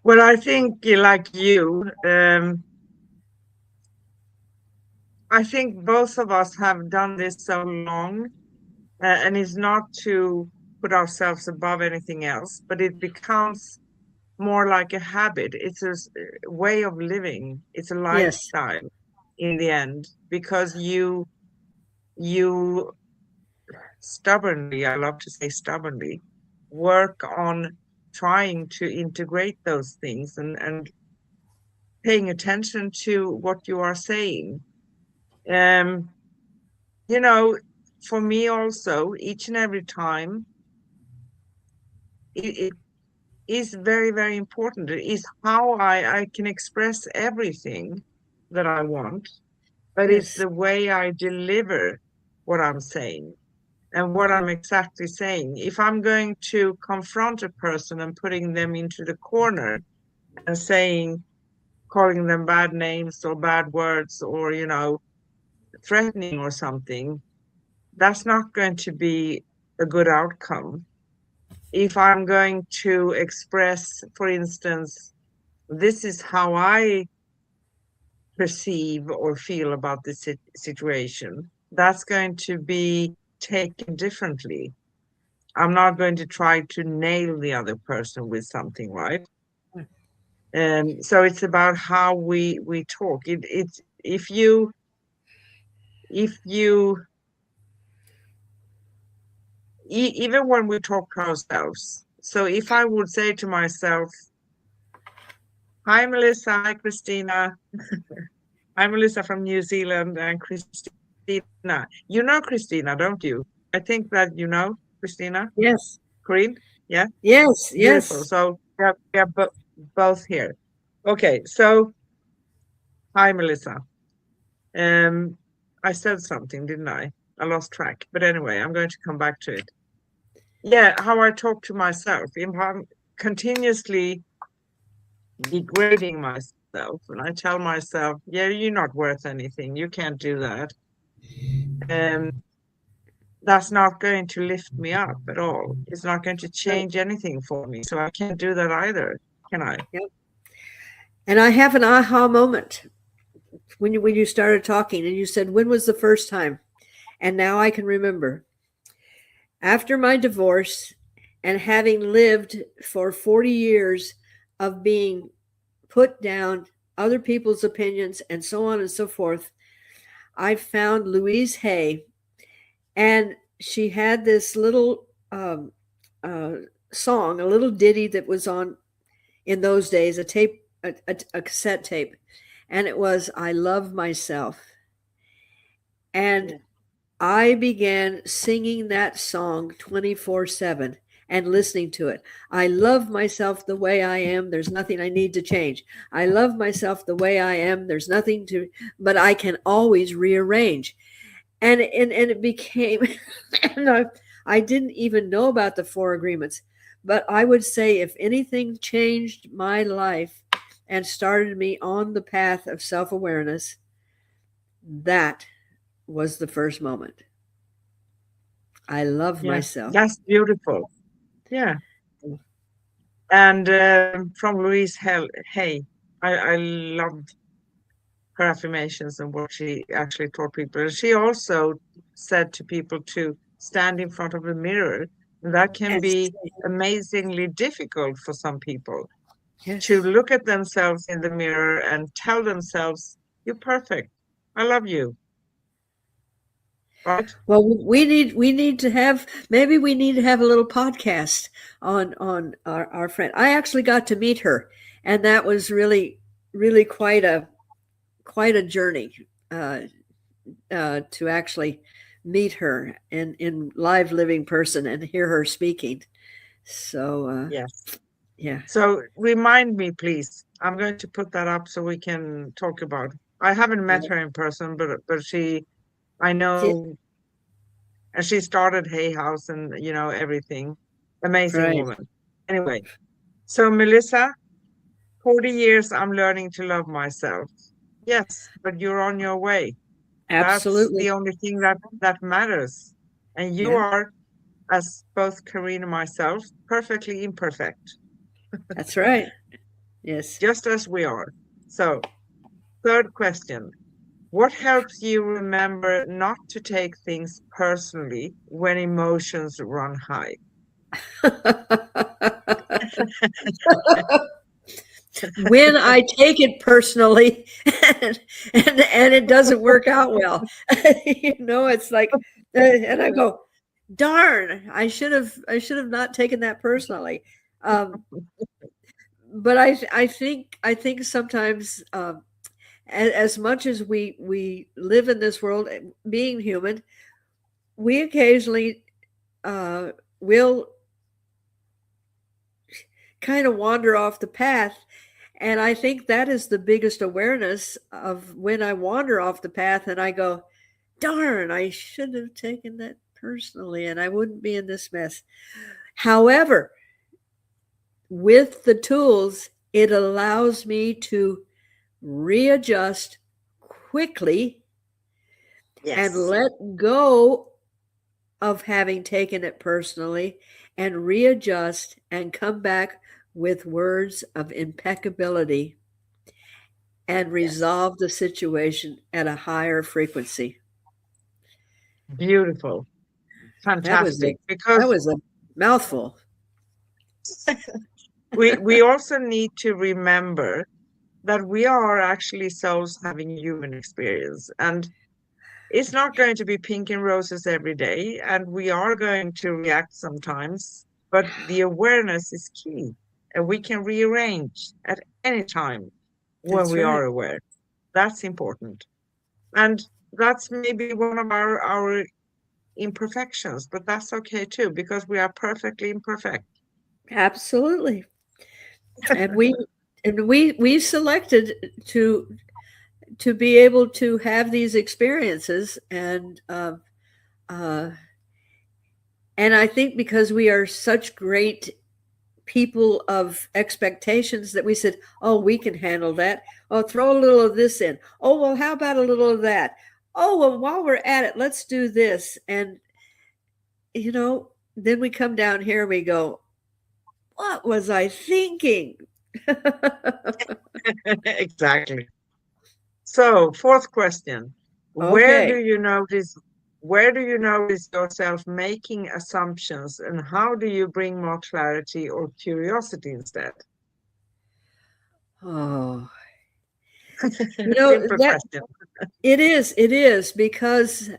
Well, I think like you, I think both of us have done this so long, and it's not to put ourselves above anything else, but it becomes more like a habit. It's a way of living. It's a Yes. lifestyle in the end, because you stubbornly, I love to say stubbornly, work on trying to integrate those things and paying attention to what you are saying. Um, you know, for me also, each and every time, it is very, very important. It is how I can express everything that I want, but it's Yes. the way I deliver what I'm saying and what I'm exactly saying. If I'm going to confront a person and putting them into the corner and saying, calling them bad names or bad words or, threatening or something, that's not going to be a good outcome. If I'm going to express, for instance, this is how I perceive or feel about this situation, that's going to be taken differently. I'm not going to try to nail the other person with something, right? So it's about how we talk. It's if you even when we talk to ourselves. So if I would say to myself, "Hi, Melissa. Hi, Christina. I'm Melissa from New Zealand, and Christina. You know Christina, don't you? I think that you know Christina. Yes. Corinne? Yeah, Yes. beautiful. Yes. So we are both here. Okay, so hi, Melissa. Um, I said something, didn't I? I lost track. But anyway, I'm going to come back to it. Yeah, how I talk to myself. If I'm continuously degrading myself, and I tell myself, yeah, you're not worth anything. You can't do that. Um, that's not going to lift me up at all. It's not going to Right. change anything for me. So I can't do that either, can I? Yep. And I have an aha moment when you started talking and you said, when was the first time? And now I can remember. After my divorce and having lived for 40 years of being put down, other people's opinions, and so on and so forth, I found Louise Hay, and she had this little uh, song, a little ditty that was on in those days, a cassette tape, and it was "I Love Myself," and I began singing that song 24/7 and listening to it. I love myself the way I am. There's nothing I need to change. I love myself the way I am. There's nothing to, but I can always rearrange. And it became, and I didn't even know about the four agreements, but I would say if anything changed my life and started me on the path of self-awareness, that was the first moment. I love Yeah, myself. that's beautiful. Yeah. And from Louise Hay, I loved her affirmations and what she actually taught people. And she also said to people to stand in front of a mirror. And that can Yes. be amazingly difficult for some people to Yes. look at themselves in the mirror and tell themselves, "You're perfect. I love you." right? Well, we need to have, maybe we need to have a little podcast on our friend. I actually got to meet her, and that was really quite a journey uh, to actually meet her in live living person and hear her speaking. So Yes. yeah, So remind me, please. I'm going to put that up so we can talk about. I haven't met her in person, but I yeah, know, and she started Hay House and everything. Amazing right, woman. Anyway, so Melissa, 40 years I'm learning to love myself. Yes, but you're on your way. That's absolutely, the only thing that matters. And you yeah, are, as both Karine and myself, perfectly imperfect, that's right. Yes. just as we are. So, third question. What helps you remember not to take things personally when emotions run high? When I take it personally and it doesn't work out well, it's like, and I go, darn, I should have not taken that personally. Um, but I think sometimes, as much as we live in this world, being human, we occasionally will kind of wander off the path. And I think that is the biggest awareness of when I wander off the path and I go, darn, I should have taken that personally and I wouldn't be in this mess. However, with the tools, it allows me to readjust quickly and Yes, let go of having taken it personally and readjust and come back with words of impeccability and yes. resolve the situation at a higher frequency. Beautiful. That was a Fantastic. that Because was a mouthful. we also need to remember that we are actually souls having human experience. And it's not going to be pink and roses every day, and we are going to react sometimes, but the awareness is key, and we can rearrange at any time when That's we right. are aware. That's important. And that's maybe one of our imperfections, but that's okay too, because we are perfectly imperfect. Absolutely. And we selected to to be able to have these experiences uh, and I think because we are such great people of expectations that we said, oh, we can handle that. Oh, throw a little of this in. Oh, well, how about a little of that? Oh, well, while we're at it, let's do this. And, then we come down here and we go, what was I thinking? Exactly. So, fourth question. Where Okay. do you notice where do you notice yourself making assumptions, and how do you bring more clarity or curiosity instead? Oh, Simple that question. it is because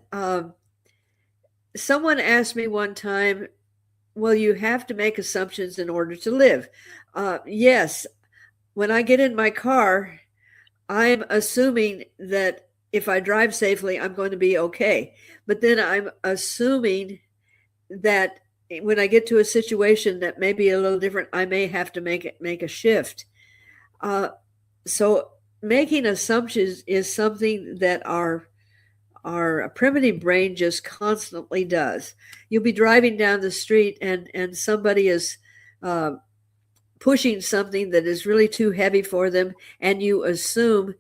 someone asked me one time, well, you have to make assumptions in order to live. Yes, when I get in my car, I'm assuming that if I drive safely, I'm going to be okay. But then I'm assuming that when I get to a situation that may be a little different, I may have to make a shift. Uh, so making assumptions is something that our primitive brain just constantly does. You'll be driving down the street and somebody is uh, pushing something that is really too heavy for them, and you assume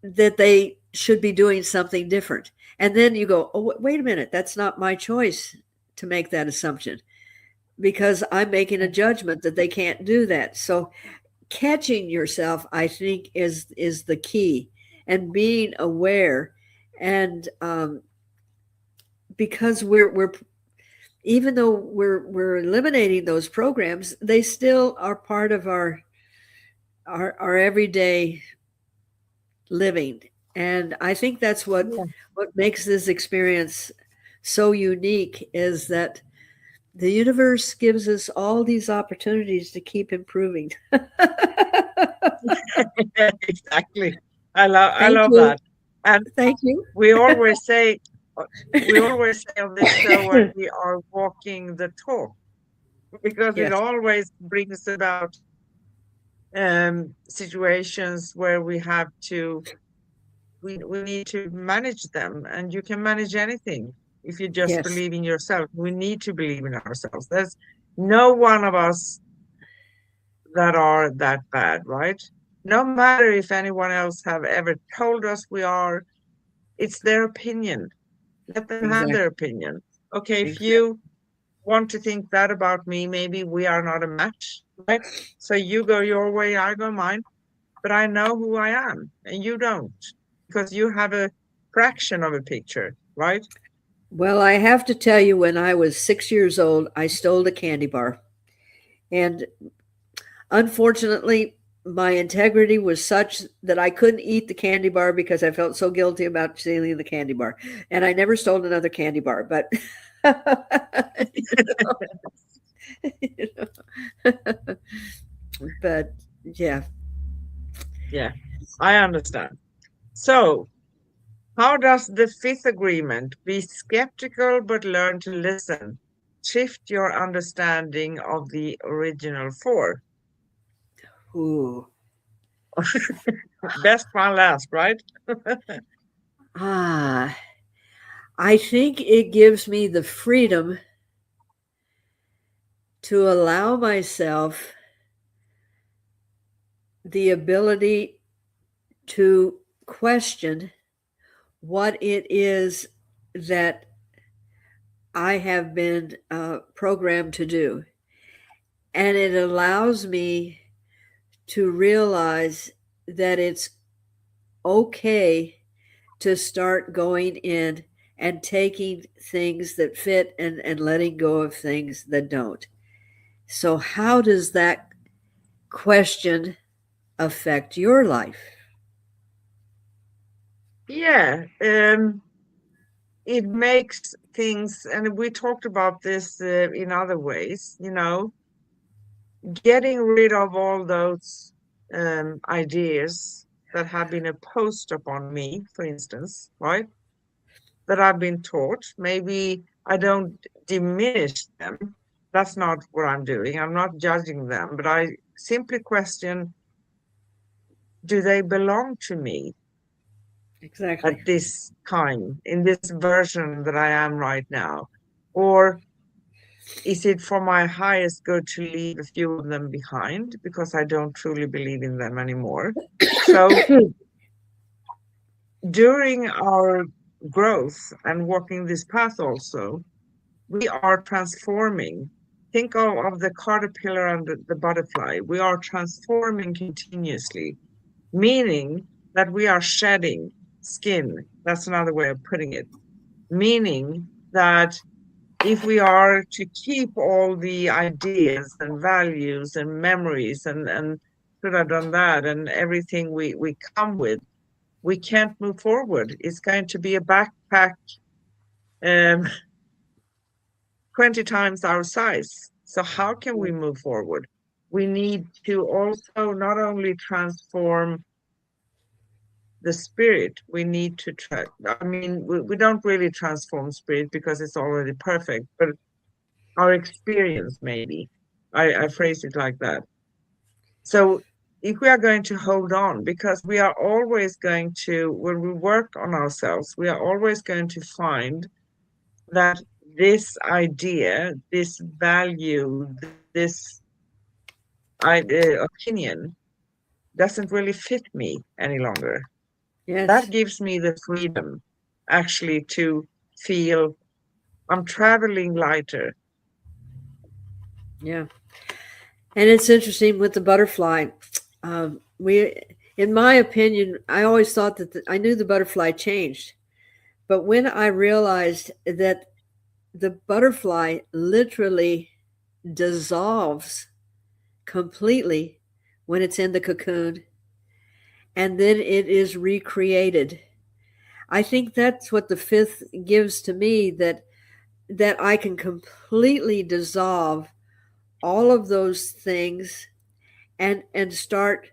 that they should be doing something different. And then you go, oh, wait a minute, that's not my choice to make that assumption because I'm making a judgment that they can't do that. So catching yourself, I think, is the key, and being aware. And because we're even though we're eliminating those programs, they still are part of our everyday living. And I think that's what Yeah. makes this experience so unique is that the universe gives us all these opportunities to keep improving. Exactly. I Thank love you. that. And Thank you. we always say uh, we always say on this show that we are walking the talk because it Yes. always brings about situations where we need to manage them, and you can manage anything if you just Yes. believe in yourself. We need to believe in ourselves. There's no one of us that are that bad, right? No matter if anyone else have ever told us we are, it's their opinion. Let them have their Exactly. opinion. Okay, if Exactly. you want to think that about me, maybe we are not a match, right? So you go your way, I go mine, but I know who I am and you don't because you have a fraction of a picture, right? Well, I have to tell you, when I was 6 years old, I stole a candy bar. And unfortunately, my integrity was such that I couldn't eat the candy bar because I felt so guilty about stealing the candy bar. And I never stole another candy bar, but you know, but yeah. Yeah, I understand. So, how does the fifth agreement, be skeptical but learn to listen, shift your understanding of the original four? Ooh. Best one last, right? Ah, I think it gives me the freedom to allow myself the ability to question what it is that I have been programmed to do. And it allows me to realize that it's okay to start going in and taking things that fit and letting go of things that don't. So, how does that question affect your life? Yeah, it makes things, and we talked about this in other ways, getting rid of all those ideas that have been imposed upon me, for instance, right? That I've been taught. Maybe I don't diminish them. That's not what I'm doing. I'm not judging them, but I simply question, do they belong to me Exactly. at this time, in this version that I am right now? Or is it for my highest good to leave a few of them behind because I don't truly believe in them anymore? So during our growth and walking this path also, we are transforming. Think of the caterpillar and the butterfly. We are transforming continuously, meaning that we are shedding skin. That's another way of putting it. Meaning that if we are to keep all the ideas and values and memories and should have done that and everything we come with, we can't move forward. It's going to be a backpack um, 20 times our size. So how can we move forward? We need to also not only transform the spirit, we need to try. I mean, we don't really transform spirit because it's already perfect, but our experience, maybe. I phrase it like that. So if we are going to hold on, because we are always going to, when we work on ourselves, we are always going to find that this idea, this value, this opinion doesn't really fit me any longer. That Yes. gives me the freedom actually to feel I'm traveling lighter. Yeah. And it's interesting with the butterfly. In my opinion, I always thought that I knew the butterfly changed. But when I realized that the butterfly literally dissolves completely when it's in the cocoon, and then it is recreated. I think that's what the fifth gives to me, that I can completely dissolve all of those things and start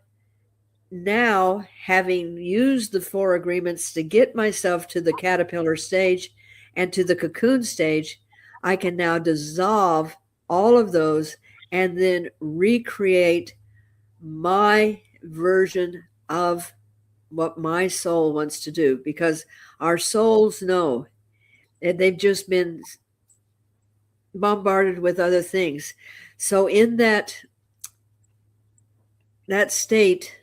now, having used the four agreements to get myself to the caterpillar stage and to the cocoon stage. I can now dissolve all of those and then recreate my version of what my soul wants to do, because our souls know, and they've just been bombarded with other things. So in that state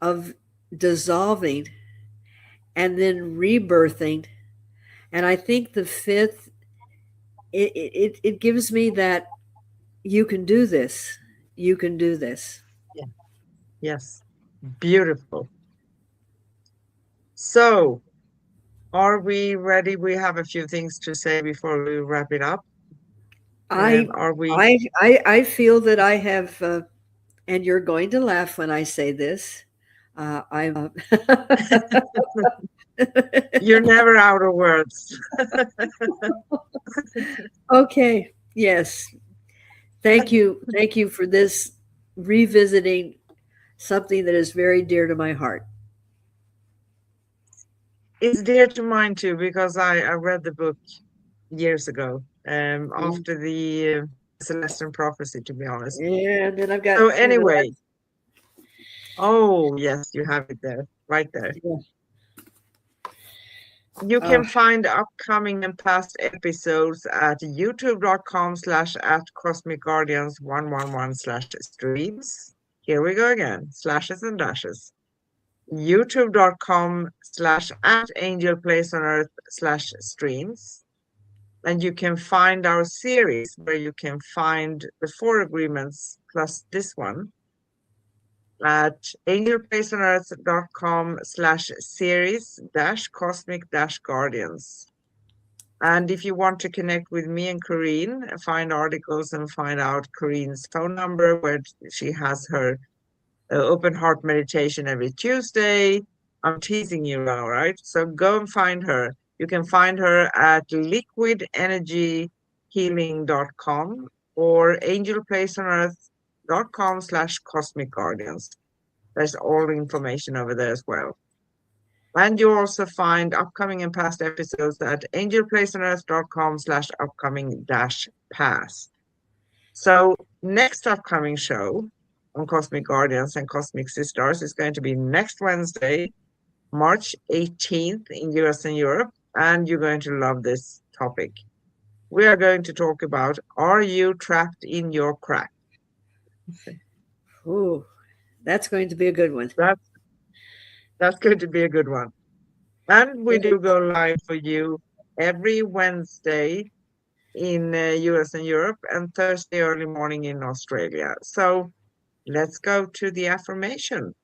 of dissolving and then rebirthing, and I think the fifth, it gives me that you can do this, you can do this. Yeah. Yes. Beautiful. So, are we ready? We have a few things to say before we wrap it up. I Are we? I feel that I have, and you're going to laugh when I say this. I'm You're never out of words. okay. Yes. Thank you for this, revisiting something that is very dear to my heart. It's dear to mine too, because I read the book years ago, Mm. after the Celestial Prophecy, to be honest. And then I've So got, anyway, oh yes, you have it there, right there. yeah. You Oh, can find upcoming and past episodes at youtube.com/ at Cosmic Guardians 111 / streams. Here we go again, slashes and dashes. youtube.com/ at Angel Place on Earth / streams. And you can find our series where you can find the four agreements plus this one at angelplaceonearth.com / series cosmic guardians. And if you want to connect with me and Corinne, find articles and find out Corinne's phone number, where she has her open heart meditation every Tuesday. I'm teasing you now, right? So go and find her. You can find her at liquidenergyhealing.com or angelplaceonearth.com / cosmic guardians. There's all the information over there as well. And you also find upcoming and past episodes at angelplaceonearth.com / upcoming -past. So next upcoming show on Cosmic Guardians and Cosmic Sis-Stars is going to be next Wednesday, March 18th in US and Europe. And you're going to love this topic. We are going to talk about, are you trapped in your crack? ooh, that's going to be a good one. That's going to be a good one. And we Yeah. do go live for you every Wednesday in US and Europe, and Thursday early morning in Australia. So let's go to the affirmation.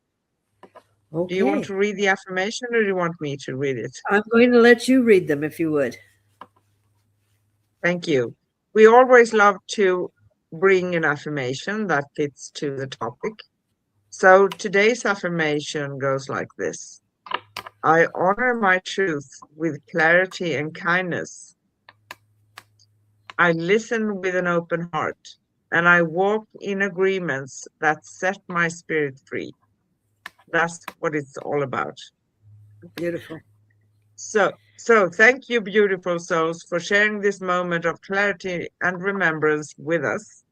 Do you want Okay. to read the affirmation or do you want me to read it? I'm going to let you read them if you would. Thank you. We always love to bring an affirmation that fits to the topic. So today's affirmation goes like this: I honor my truth with clarity and kindness. I listen with an open heart, and I walk in agreements that set my spirit free. That's what it's all about. Beautiful. So thank you, beautiful souls, for sharing this moment of clarity and remembrance with us.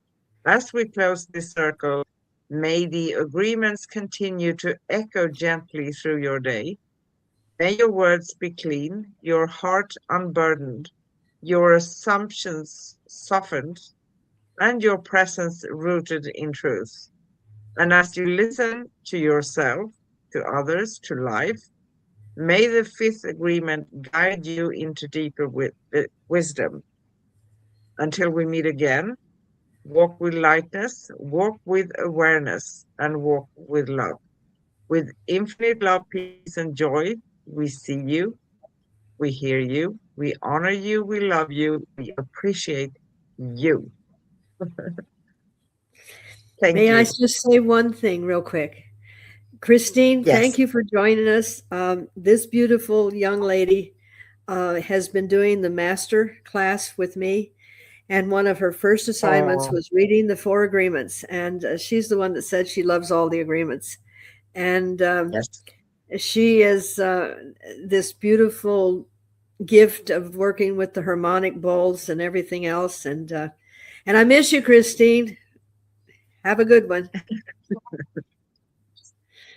As we close this circle, may the agreements continue to echo gently through your day. May your words be clean, your heart unburdened, your assumptions softened, and your presence rooted in truth. And as you listen to yourself, to others, to life, may the fifth agreement guide you into deeper wisdom. Until we meet again, walk with lightness, walk with awareness, and walk with love. With infinite love, peace, and joy, we see you, we hear you, we honor you, we love you, we appreciate you. Thank May I you. just say one thing real quick? Christine, Yes. thank you for joining us. This beautiful young lady has been doing the master class with me. And one of her first assignments Oh, was reading the 4 agreements. And she's the one that said she loves all the agreements. And yes. she is this beautiful gift of working with the harmonic bowls and everything else. And I miss you, Christine. Have a good one.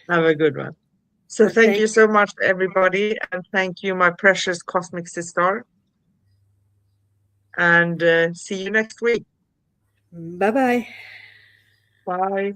Have a good one. So thank Thank you you. so much, everybody. And thank you, my precious cosmic sister. And see you next week. Bye-bye. Bye.